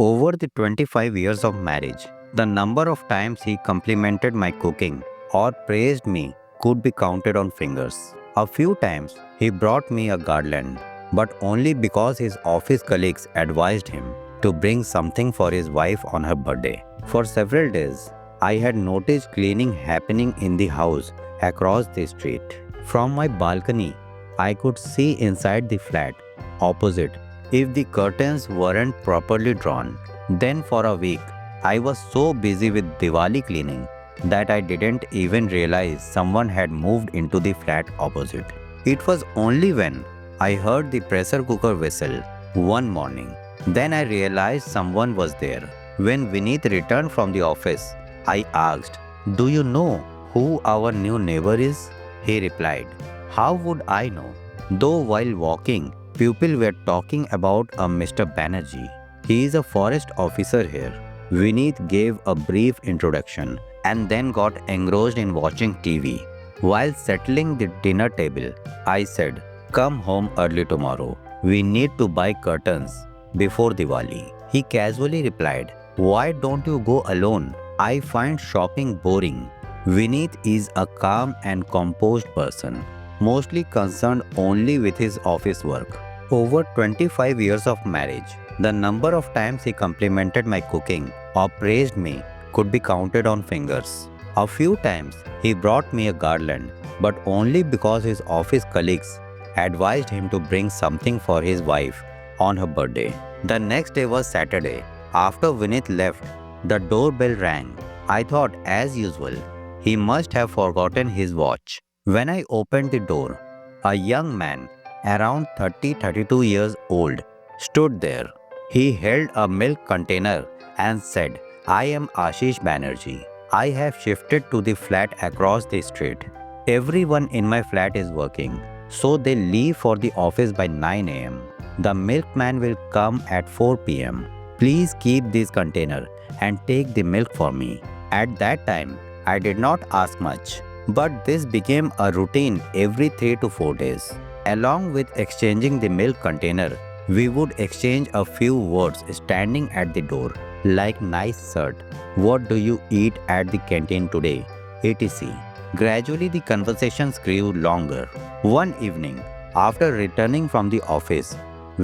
Over the 25 years of marriage, the number of times he complimented my cooking or praised me could be counted on fingers. A few times he brought me a garland, but only because his office colleagues advised him to bring something for his wife on her birthday. For several days, I had noticed cleaning happening in the house across the street. From my balcony, I could see inside the flat opposite if the curtains weren't properly drawn. Then for a week, I was so busy with Diwali cleaning that I didn't even realize someone had moved into the flat opposite. It was only when I heard the pressure cooker whistle one morning, then I realized someone was there. When Vineet returned from the office, I asked, "Do you know who our new neighbor is?" He replied, "How would I know?" Though while walking, people were talking about a Mr. Banerjee. He is a forest officer here. Vineet gave a brief introduction and then got engrossed in watching TV. While settling the dinner table, I said, "Come home early tomorrow. We need to buy curtains before Diwali." He casually replied, "Why don't you go alone? I find shopping boring." Vineet is a calm and composed person, mostly concerned only with his office work. Over 25 years of marriage, the number of times he complimented my cooking or praised me could be counted on fingers. A few times he brought me a garland, but only because his office colleagues advised him to bring something for his wife on her birthday. The next day was Saturday. After Vineet left, the doorbell rang. I thought, as usual, he must have forgotten his watch. When I opened the door, a young man, around 30-32 years old, stood there. He held a milk container and said, "I am Ashish Banerjee. I have shifted to the flat across the street. Everyone in my flat is working, so they leave for the office by 9 a.m. The milkman will come at 4 p.m. Please keep this container and take the milk for me." At that time, I did not ask much, but this became a routine every 3 to 4 days. Along with exchanging the milk container, we would exchange a few words standing at the door, like "nice shirt," "what do you eat at the canteen today," etc. Gradually, the conversations grew longer. One evening, after returning from the office,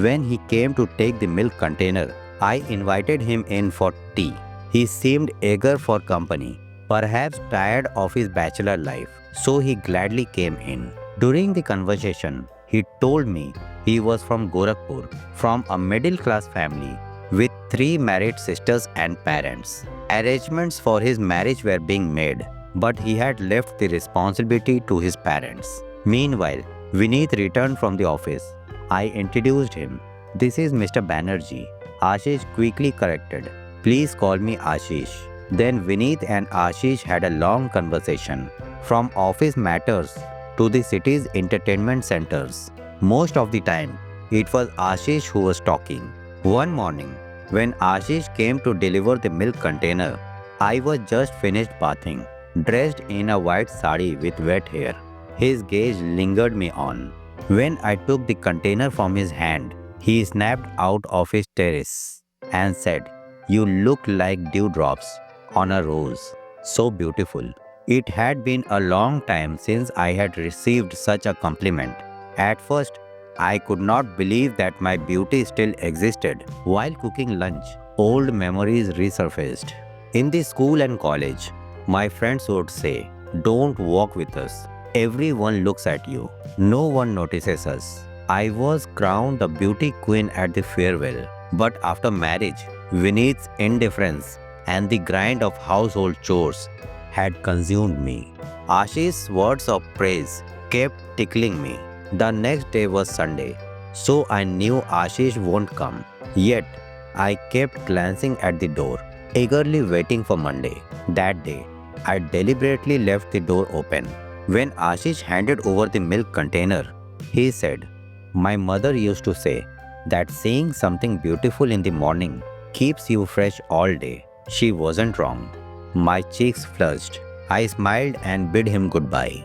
when he came to take the milk container, I invited him in for tea. He seemed eager for company, perhaps tired of his bachelor life, so he gladly came in. During the conversation, he told me he was from Gorakhpur, from a middle-class family with 3 married sisters and parents. Arrangements for his marriage were being made, but he had left the responsibility to his parents. Meanwhile, Vineet returned from the office. I introduced him. "This is Mr. Banerjee." Ashish quickly corrected, "Please call me Ashish." Then Vineet and Ashish had a long conversation, from office matters to the city's entertainment centers. Most of the time, it was Ashish who was talking. One morning, when Ashish came to deliver the milk container, I was just finished bathing, dressed in a white sari with wet hair. His gaze lingered me on. When I took the container from his hand, he snapped out of his terrace and said, "You look like dewdrops on a rose. So beautiful." It had been a long time since I had received such a compliment. At first, I could not believe that my beauty still existed. While cooking lunch, old memories resurfaced. In the school and college, my friends would say, "Don't walk with us. Everyone looks at you. No one notices us." I was crowned the beauty queen at the farewell. But after marriage, Vineet's indifference and the grind of household chores had consumed me. Ashish's words of praise kept tickling me. The next day was Sunday, so I knew Ashish won't come. Yet, I kept glancing at the door, eagerly waiting for Monday. That day, I deliberately left the door open. When Ashish handed over the milk container, he said, "My mother used to say that seeing something beautiful in the morning keeps you fresh all day." She wasn't wrong. My cheeks flushed. I smiled and bid him goodbye.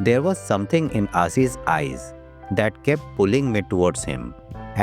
There was something in Ashish's eyes that kept pulling me towards him.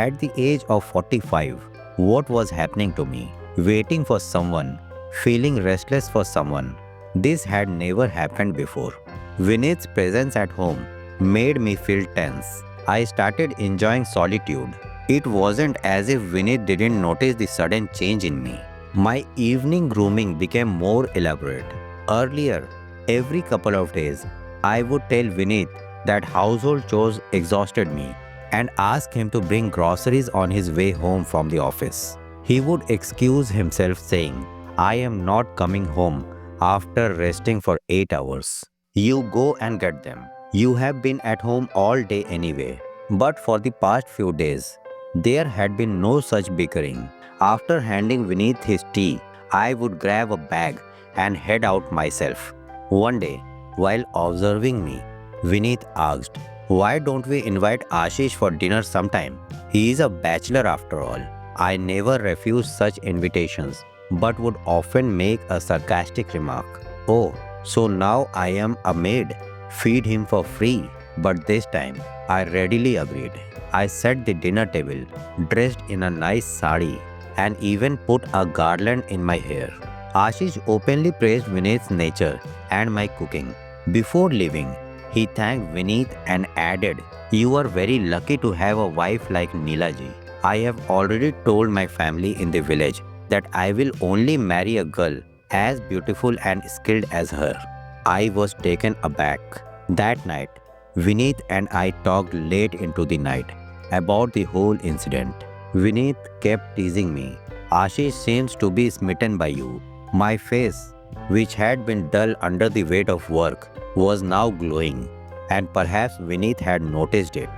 At the age of 45, what was happening to me. Waiting for someone, feeling restless for someone. This had never happened before. Vineet's presence at home made me feel tense. I started enjoying solitude. It wasn't as if Vineet didn't notice the sudden change in me. My evening grooming became more elaborate. Earlier, every couple of days, I would tell Vineet that household chores exhausted me and ask him to bring groceries on his way home from the office. He would excuse himself saying, I am not coming home after resting for 8 hours. You go and get them. You have been at home all day anyway. But for the past few days, there had been no such bickering. After handing Vineet his tea, I would grab a bag and head out myself. One day, while observing me, Vineet asked, why don't we invite Ashish for dinner sometime? He is a bachelor after all. I never refused such invitations, but would often make a sarcastic remark. Oh, so now I am a maid. Feed him for free. But this time, I readily agreed. I set the dinner table, dressed in a nice sari, and even put a garland in my hair. Ashish openly praised Vineet's nature and my cooking. Before leaving, he thanked Vineet and added, you are very lucky to have a wife like Neela ji. I have already told my family in the village that I will only marry a girl as beautiful and skilled as her. I was taken aback. That night, Vineet and I talked late into the night about the whole incident. Vineet kept teasing me. Ashish seems to be smitten by you. My face, which had been dull under the weight of work, was now glowing, and perhaps Vineet had noticed it.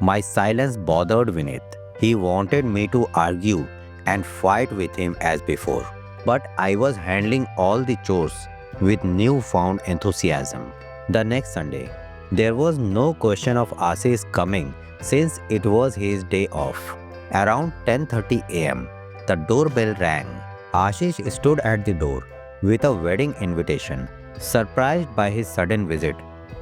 My silence bothered Vineet. He wanted me to argue and fight with him as before. But I was handling all the chores with newfound enthusiasm. The next Sunday, there was no question of Ashish coming since it was his day off. Around 10:30 am, the doorbell rang. Ashish stood at the door with a wedding invitation. Surprised by his sudden visit,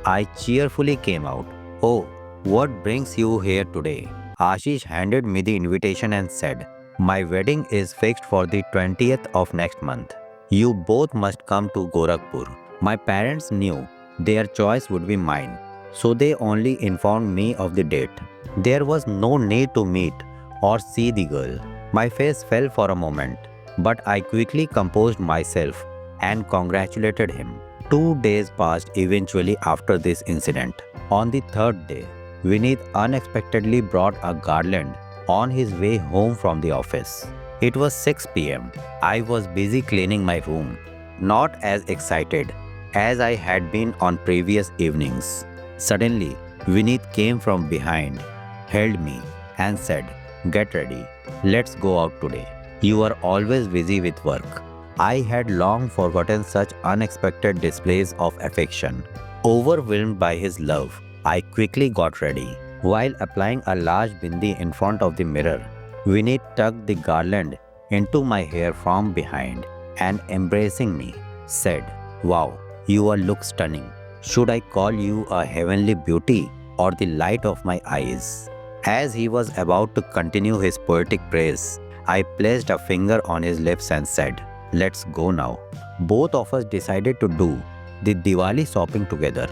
I cheerfully came out. Oh, what brings you here today? Ashish handed me the invitation and said, my wedding is fixed for the 20th of next month. You both must come to Gorakhpur. My parents knew their choice would be mine, so they only informed me of the date. There was no need to meet or see the girl. My face fell for a moment, but I quickly composed myself and congratulated him. 2 days passed eventually after this incident. On the third day, Vineet unexpectedly brought a garland on his way home from the office. It was 6 p.m. I was busy cleaning my room, not as excited as I had been on previous evenings. Suddenly, Vineet came from behind, held me, and said, get ready, let's go out today. You are always busy with work. I had long forgotten such unexpected displays of affection. Overwhelmed by his love, I quickly got ready. While applying a large bindi in front of the mirror, Vineet tucked the garland into my hair from behind and embracing me, said, wow, you look stunning. Should I call you a heavenly beauty or the light of my eyes? As he was about to continue his poetic praise, I placed a finger on his lips and said, let's go now. Both of us decided to do the Diwali shopping together.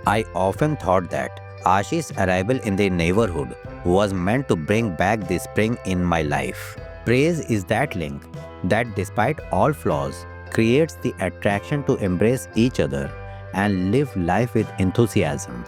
I often thought that Ashish's arrival in the neighborhood was meant to bring back the spring in my life. Praise is that link that, despite all flaws, creates the attraction to embrace each other and live life with enthusiasm.